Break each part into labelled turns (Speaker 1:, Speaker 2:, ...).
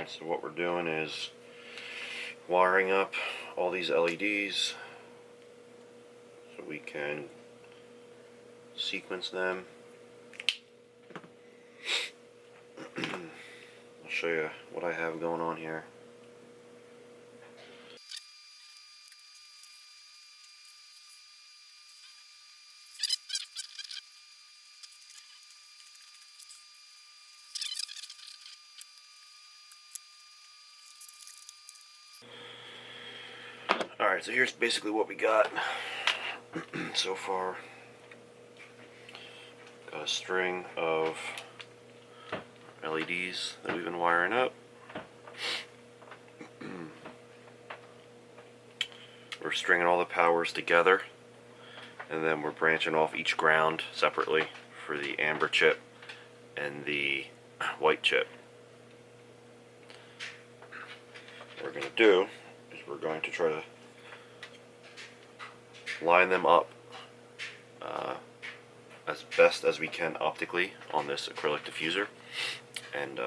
Speaker 1: Alright, so what we're doing is wiring up all these LEDs so we can sequence them. I'll show you what I have going on here. Alright, so here's basically what we got so far. Got a string of LEDs that we've been wiring up. We're stringing all the powers together, and then we're branching off each ground separately for the amber chip and the white chip. What we're going to do is we're going to try to line them up as best as we can optically on this acrylic diffuser, and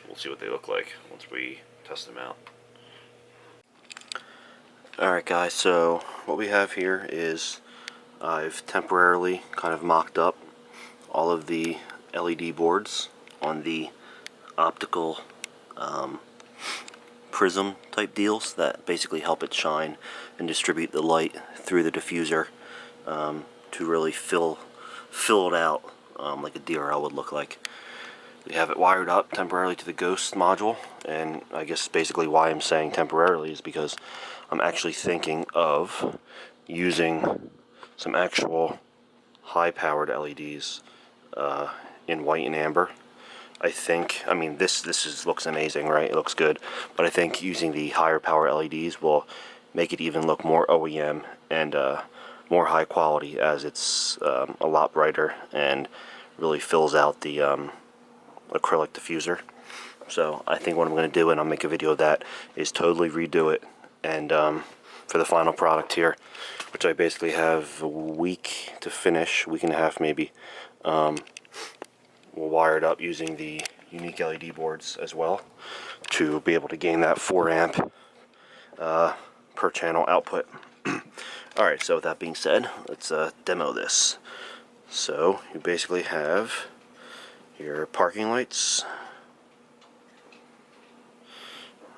Speaker 1: we'll see what they look like once we test them out. Alright guys, so what we have here is I've temporarily kind of mocked up all of the LED boards on the optical prism type deals that basically help it shine and distribute the light through the diffuser to really fill it out like a DRL would look like. We have it wired up temporarily to the Ghost module, and I guess basically why I'm saying temporarily is because I'm actually thinking of using some actual high-powered LEDs in white and amber. I mean this looks amazing, right? It looks good, but I think using the higher power LEDs will make it even look more OEM and more high quality, as it's a lot brighter and really fills out the acrylic diffuser. So I think what I'm going to do, and I'll make a video of that, is totally redo it, and for the final product here, which I basically have a week to finish, week and a half maybe, we'll wire it up using the unique LED boards as well to be able to gain that 4 amp per channel output. Alright, so with that being said, let's demo this. So you basically have your parking lights,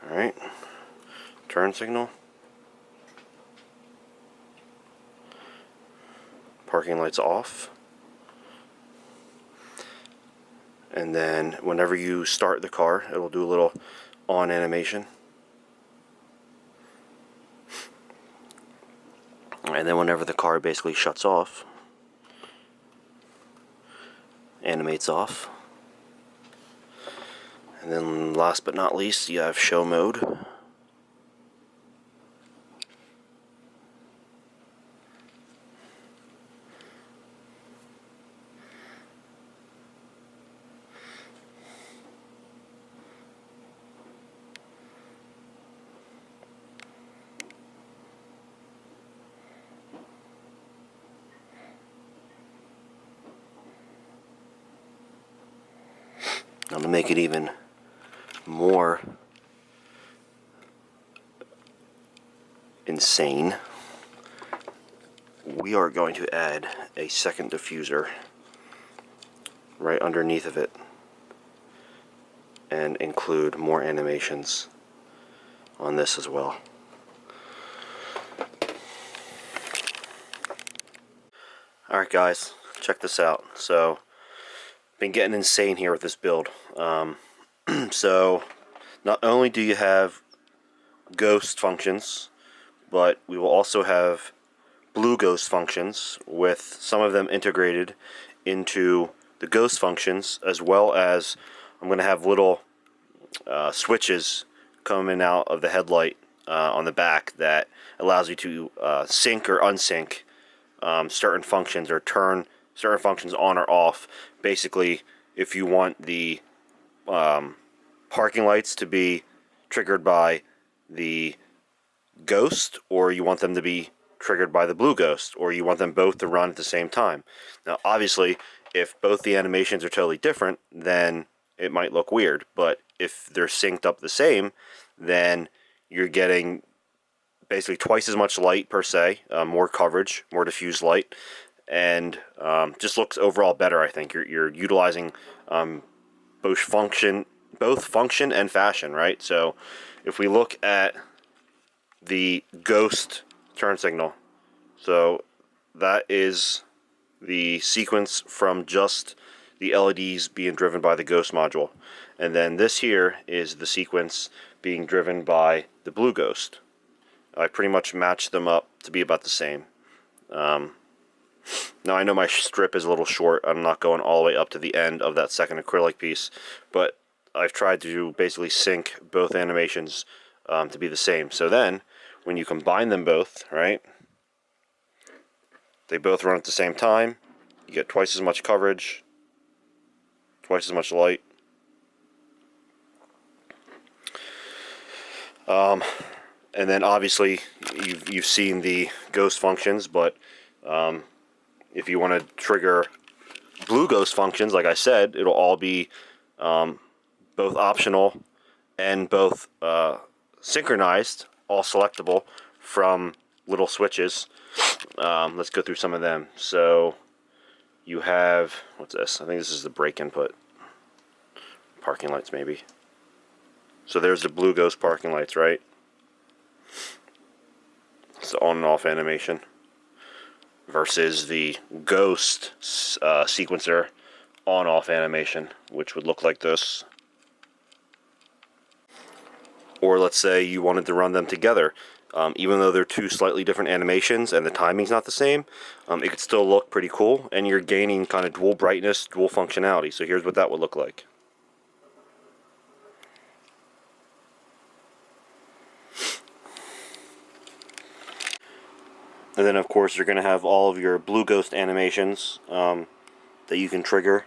Speaker 1: alright, turn signal, parking lights off, and then whenever you start the car, it will do a little on animation, and then whenever the car basically shuts off, animates off. And then last but not least, you have show mode. Now to make it even more insane, we are going to add a second diffuser right underneath of it and include more animations on this as well. Alright guys, check this out. So been getting insane here with this build. So not only do you have ghost functions, but we will also have blue ghost functions, with some of them integrated into the ghost functions, as well as I'm going to have little switches coming out of the headlight on the back that allows you to sync or unsync certain functions, or turn certain functions on or off. Basically, if you want the parking lights to be triggered by the ghost, or you want them to be triggered by the blue ghost, or you want them both to run at the same time. Now obviously, if both the animations are totally different, then it might look weird. But if they're synced up the same, then you're getting basically twice as much light per se, more coverage, more diffused light, and just looks overall better. I think you're utilizing both function and fashion, right? So if we look at the ghost turn signal, so that is the sequence from just the LEDs being driven by the ghost module, and then this here is the sequence being driven by the blue ghost. I pretty much matched them up to be about the same. Now I know my strip is a little short. I'm not going all the way up to the end of that second acrylic piece, but I've tried to basically sync both animations to be the same. So then, when you combine them both, right, they both run at the same time, you get twice as much coverage, twice as much light. And then obviously you've seen the ghost functions, but if you want to trigger blue ghost functions, like I said, it'll all be both optional and both synchronized, all selectable from little switches. Let's go through some of them. So you have, what's this? I think this is the brake input. Parking lights maybe. So there's the blue ghost parking lights, right? It's the on and off animation versus the ghost sequencer on off animation, which would look like this. Or let's say you wanted to run them together. Even though they're two slightly different animations and the timing's not the same, it could still look pretty cool, and you're gaining kind of dual brightness, dual functionality. So here's what that would look like. And then of course you're going to have all of your blue ghost animations that you can trigger